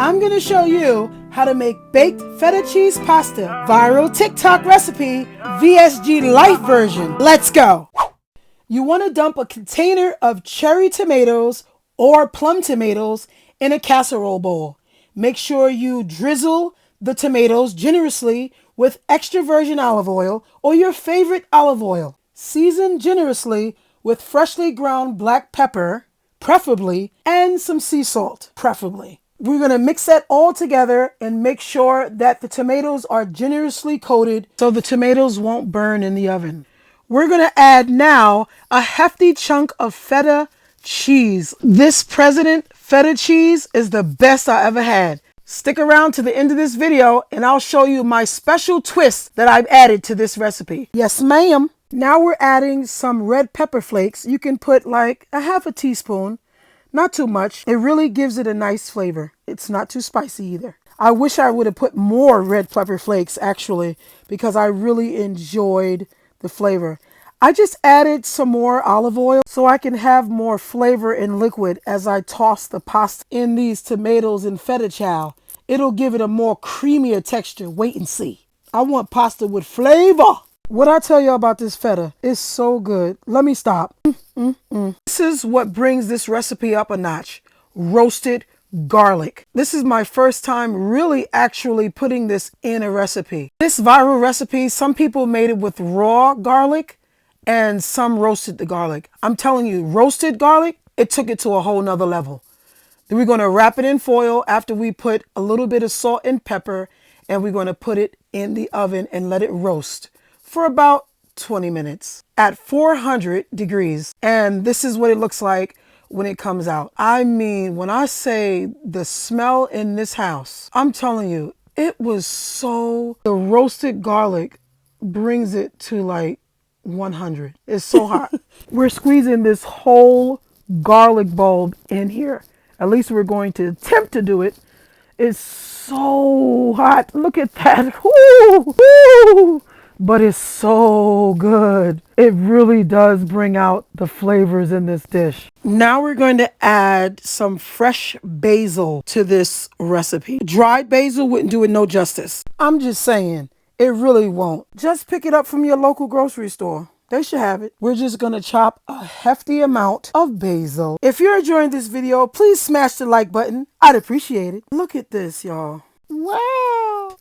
I'm going to show you how to make baked feta cheese pasta. Viral TikTok recipe, VSGLife version. Let's go. You want to dump a container of cherry tomatoes or plum tomatoes in a casserole bowl. Make sure you drizzle the tomatoes generously with extra virgin olive oil or your favorite olive oil. Season generously with freshly ground black pepper, preferably, and some sea salt, preferably. We're going to mix that all together and make sure that the tomatoes are generously coated so the tomatoes won't burn in the oven. We're going to add now a hefty chunk of feta cheese. This President feta cheese is the best I ever had. Stick around to the end of this video and I'll show you my special twist that I've added to this recipe. Yes, ma'am. Now we're adding some red pepper flakes. You can put like a half a teaspoon, not too much. It really gives it a nice flavor. It's not too spicy either. I wish I would have put more red pepper flakes actually, because I really enjoyed the flavor. I just added some more olive oil so I can have more flavor in liquid as I toss the pasta in these tomatoes and feta chow. It'll give it a more creamier texture. Wait and see. I want pasta with flavor. What I tell you about this feta is so good. Let me stop. This is what brings this recipe up a notch. Roasted garlic. This is my first time really actually putting this in a recipe. This viral recipe, some people made it with raw garlic and some roasted the garlic. I'm telling you, roasted garlic, it took it to a whole nother level. Then we're going to wrap it in foil after we put a little bit of salt and pepper, and we're going to put it in the oven and let it roast for about 20 minutes at 400 degrees. And this is what it looks like when it comes out. I mean, when I say the smell in this house, I'm telling you, it was so, the roasted garlic brings it to like 100. It's so hot. We're squeezing this whole garlic bulb in here. At least we're going to attempt to do it. It's so hot. Look at that. Woo, woo. But it's so good. It really does bring out the flavors in this dish. Now we're going to add some fresh basil to this recipe. Dried basil wouldn't do it no justice. I'm just saying, it really won't. Just pick it up from your local grocery store. They should have it. We're just going to chop a hefty amount of basil. If you're enjoying this video, please smash the like button. I'd appreciate it. Look at this, y'all. Wow.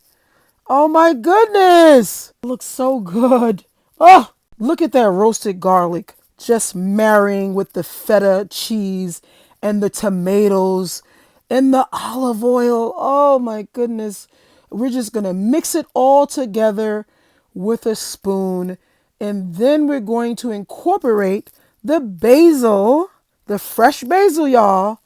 Oh my goodness. It looks so good. Oh, look at that roasted garlic just marrying with the feta cheese and the tomatoes and the olive oil. Oh my goodness. We're just going to mix it all together with a spoon. And then we're going to incorporate the basil, the fresh basil, y'all,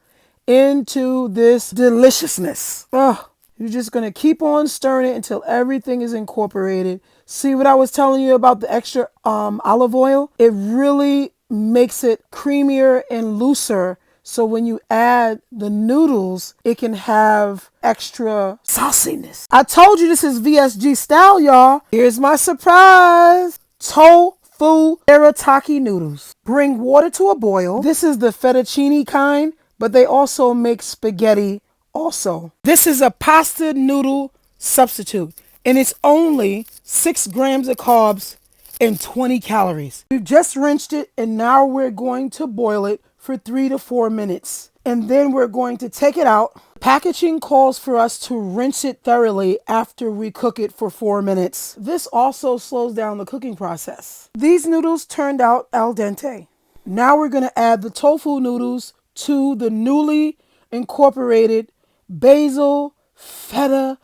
into this deliciousness. Oh. You're just going to keep on stirring it until everything is incorporated. See what I was telling you about the extra olive oil? It really makes it creamier and looser. So when you add the noodles, it can have extra sauciness. I told you this is VSG style, y'all. Here's my surprise. Tofu teriyaki noodles. Bring water to a boil. This is the fettuccine kind, but they also make spaghetti. Also, this is a pasta noodle substitute, and it's only 6 grams of carbs and 20 calories. We've just rinsed it, and now we're going to boil it for 3 to 4 minutes. And then we're going to take it out. Packaging calls for us to rinse it thoroughly after we cook it for 4 minutes. This also slows down the cooking process. These noodles turned out al dente. Now we're going to add the tofu noodles to the newly incorporated basil, feta,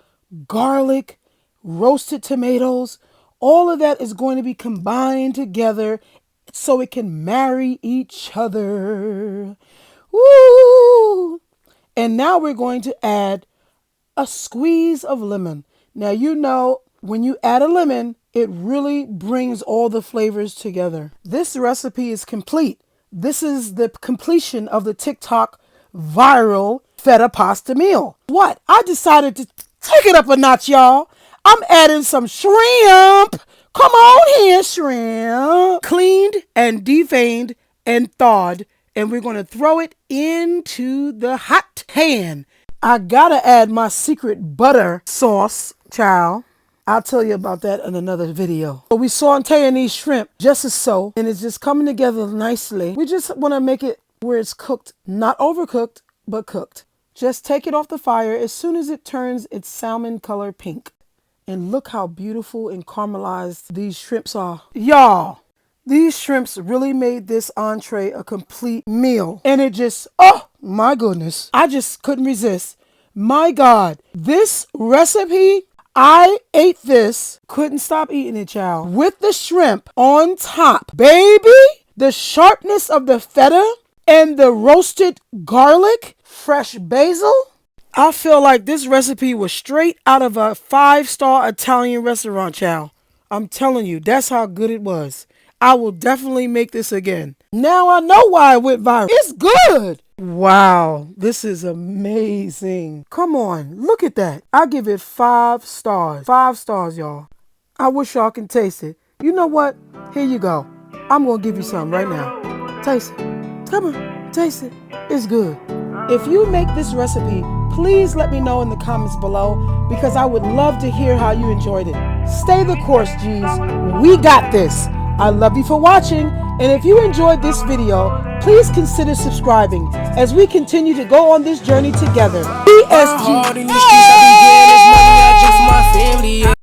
garlic, roasted tomatoes. All of that is going to be combined together so it can marry each other. Woo! And now we're going to add a squeeze of lemon. Now, you know, when you add a lemon, it really brings all the flavors together. This recipe is complete. This is the completion of the TikTok viral feta pasta meal. What? I decided to take it up a notch, y'all. I'm adding some shrimp. Come on here, shrimp. Cleaned and deveined and thawed. And we're going to throw it into the hot pan. I gotta add my secret butter sauce, child. I'll tell you about that in another video. But we sauteing these shrimp just as so, and it's just coming together nicely. We just want to make it where it's cooked, not overcooked, but cooked. Just take it off the fire as soon as it turns its salmon color pink. And look how beautiful and caramelized these shrimps are. Y'all, these shrimps really made this entree a complete meal. And it just, oh my goodness, I just couldn't resist. My God, this recipe, I ate this, couldn't stop eating it, child. With the shrimp on top, baby, the sharpness of the feta and the roasted garlic, fresh basil. I feel like this recipe was straight out of a 5-star Italian restaurant, child. I'm telling you, that's how good it was. I will definitely make this again. Now I know why it went viral. It's good. Wow, this is amazing. Come on, look at that. I give it 5 stars. 5 stars, y'all. I wish y'all can taste it. You know what? Here you go. I'm going to give you some right now. Taste it. Come on, taste it. It's good. If you make this recipe, please let me know in the comments below because I would love to hear how you enjoyed it. Stay the course, G's. We got this. I love you for watching, and if you enjoyed this video, please consider subscribing as we continue to go on this journey together. VSG.